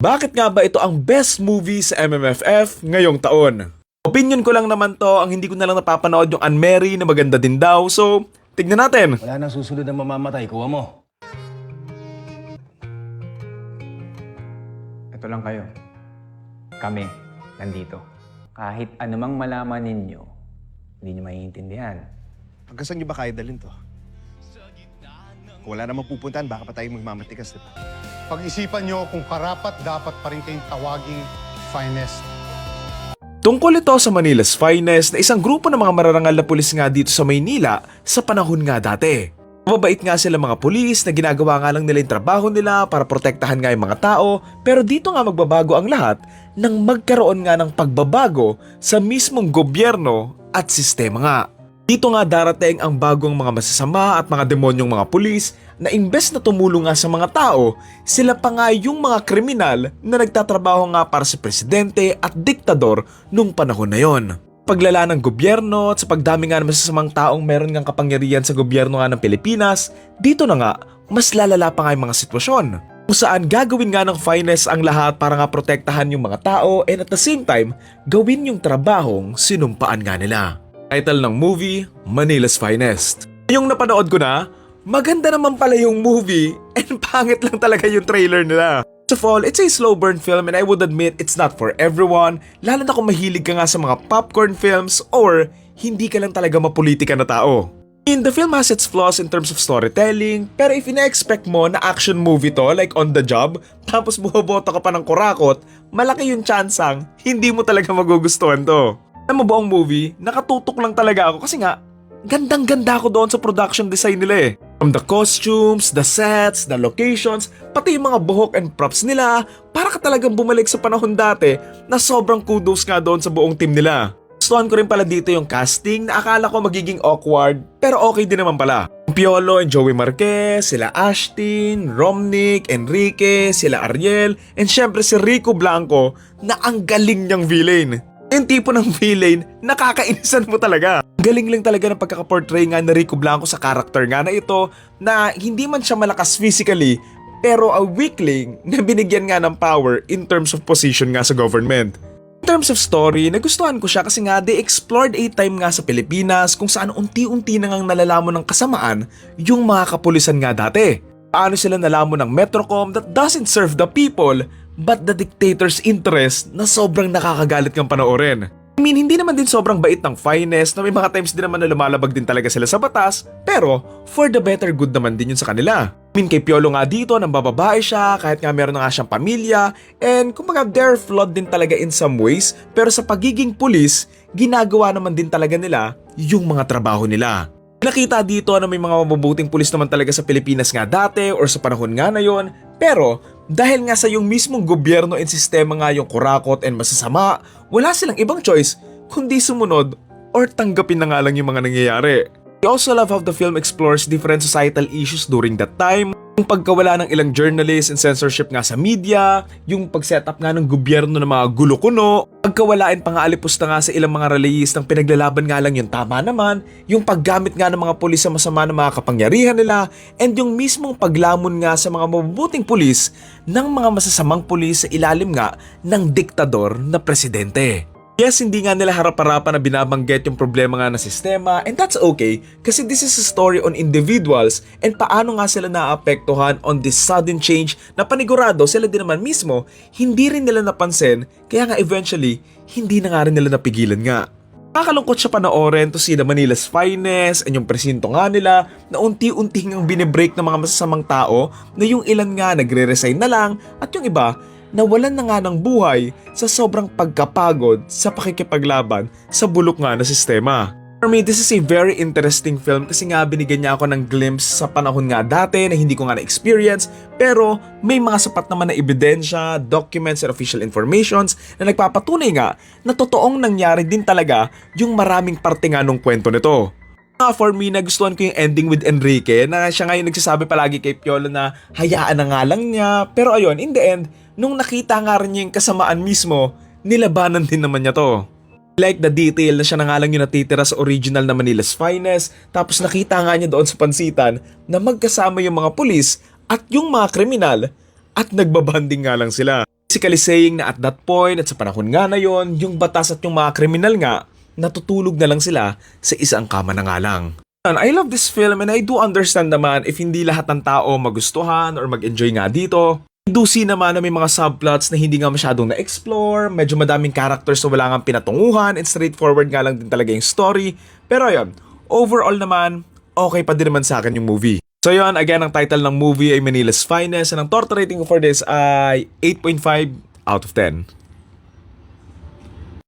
Bakit nga ba ito ang best movie sa MMFF ngayong taon? Opinion ko lang naman to, ang hindi ko na lang napapanood yung Anne Mary na maganda din daw. So, tignan natin. Wala nang susunod na mamamatay. Kuha mo. Ito lang kayo. Kami, nandito. Kahit anumang malaman ninyo, hindi nyo maiintindihan. Hanggang saan nyo ba kaya dalhin to? Kung wala namang pupuntahan, baka pa tayo magmamatikas, diba? Pag-isipan nyo kung karapat dapat pa rin kayong tawaging finest. Tungkol ito sa Manila's Finest na isang grupo ng mga mararangal na pulis nga dito sa Maynila sa panahon nga dati. Mababait nga sila mga pulis na ginagawa nga lang nila yung trabaho nila para protektahan nga yung mga tao, pero dito nga magbabago ang lahat nang magkaroon nga ng pagbabago sa mismong gobyerno at sistema nga. Dito nga darating ang bagong mga masasama at mga demonyong mga pulis na imbes na tumulong nga sa mga tao, sila pa nga yung mga kriminal na nagtatrabaho nga para sa presidente at diktador nung panahon na yon. Paglala ng gobyerno at sa pagdami nga ng masasamang taong meron ngang kapangyarihan sa gobyerno nga ng Pilipinas, dito na nga mas lalala pa nga yung mga sitwasyon. Kung saan gagawin nga ng finest ang lahat para nga protektahan yung mga tao and at the same time, gawin yung trabahong sinumpaan nga nila. Title ng movie, Manila's Finest. Yung napanood ko na, maganda naman pala yung movie and pangit lang talaga yung trailer nila. First of all, it's a slow burn film and I would admit it's not for everyone, lalo na kung mahilig ka nga sa mga popcorn films or hindi ka lang talaga mapolitika na tao. The film has its flaws in terms of storytelling, pero if ina-expect mo na action movie to like On the Job, tapos bumoboto ka pa ng kurakot, malaki yung tsansang hindi mo talaga magugustuhan to. Alam mo buong movie, nakatutok lang talaga ako kasi nga, gandang-ganda ako doon sa production design nila eh. From the costumes, the sets, the locations, pati yung mga buhok and props nila, para ka talagang bumalik sa panahon dati na sobrang kudos nga doon sa buong team nila. Gustuhan ko rin pala dito yung casting na akala ko magiging awkward, pero okay din naman pala. Piolo and Joey Marquez, sila Ashtin, Romnick, Enrique, sila Ariel, and syempre si Rico Blanco na ang galing niyang villain. Yung tipo ng villain, nakakainisan mo talaga. Galing lang talaga ng pagkakaportray nga na Rico Blanco sa karakter nga na ito na hindi man siya malakas physically pero a weakling na binigyan nga ng power in terms of position nga sa government. In terms of story, nagustuhan ko siya kasi nga they explored a time nga sa Pilipinas kung saan unti-unti na ngang nalalamon ng kasamaan yung mga kapulisan nga dati. Paano sila nalaman ng Metrocom that doesn't serve the people but the dictator's interest na sobrang nakakagalit kang panoorin. I mean, hindi naman din sobrang bait ng finest na may mga times din naman na lumalabag din talaga sila sa batas, pero for the better good naman din yun sa kanila. I mean, kay Piolo nga dito, nang bababae siya, kahit nga meron na nga siyang pamilya, and kumbaga they're flawed din talaga in some ways, pero sa pagiging pulis, ginagawa naman din talaga nila yung mga trabaho nila. Nakita dito na may mga mabubuting pulis naman talaga sa Pilipinas nga dati or sa panahon nga na yon, pero dahil nga sa yung mismong gobyerno and sistema nga yung kurakot and masasama, wala silang ibang choice kundi sumunod or tanggapin na nga lang yung mga nangyayari. I also love how the film explores different societal issues during that time. Yung pagkawala ng ilang journalists and censorship nga sa media, yung pag-setup nga ng gobyerno ng mga gulo-kuno, pagkawalain pa nga alipusta nga sa ilang mga rallyist ng pinaglalaban nga lang yung tama naman, yung paggamit nga ng mga pulis sa masama ng mga kapangyarihan nila, and yung mismong paglamon nga sa mga mabubuting pulis ng mga masasamang pulis sa ilalim nga ng diktador na presidente. Yes, hindi nga nila harap-harapan na binabanggit yung problema nga ng sistema, and that's okay kasi this is a story on individuals and paano nga sila naapektuhan on this sudden change na panigurado sila din naman mismo hindi rin nila napansin, kaya nga eventually hindi na nga rin nila napigilan nga. Nakakalungkot siya panoorin to see the Manila's Finest and yung presinto nga nila na unti-unti ngang binibreak ng mga masasamang tao na yung ilan nga nagre-resign na lang at yung iba nawalan na nga ng buhay sa sobrang pagkapagod sa pakikipaglaban sa bulok nga na sistema. For me, this is a very interesting film kasi nga binigyan niya ako ng glimpse sa panahon nga dati na hindi ko nga na-experience, pero may mga sapat naman na ebidensya, documents, and official informations na nagpapatunay nga na totoong nangyari din talaga yung maraming parte nga nung kwento nito. For me, nagustuhan ko yung ending with Enrique na siya nga yung nagsasabi palagi kay Piolo na hayaan na nga lang niya, pero ayun, in the end, nung nakita nga rin niya yung kasamaan mismo, nilabanan din naman niya to. Like the detail na siya na nga lang yung natitira sa original na Manila's Finest, tapos nakita nga niya doon sa pansitan na magkasama yung mga pulis at yung mga kriminal at nagbabanding nga lang sila. Si Basically saying na at that point at sa panahon nga na yon, yung batas at yung mga kriminal nga, natutulog na lang sila sa isang kama na nga lang. I love this film and I do understand naman if hindi lahat ng tao magustuhan or mag-enjoy nga dito. I do see naman na may mga subplots na hindi nga masyadong na-explore, medyo madaming characters na wala nga pinatunguhan and straightforward nga lang din talaga yung story. Pero ayun, overall naman, okay pa din naman sa akin yung movie. So yun, again, ang title ng movie ay Manila's Finest and ang torta rating ko for this ay 8.5 out of 10.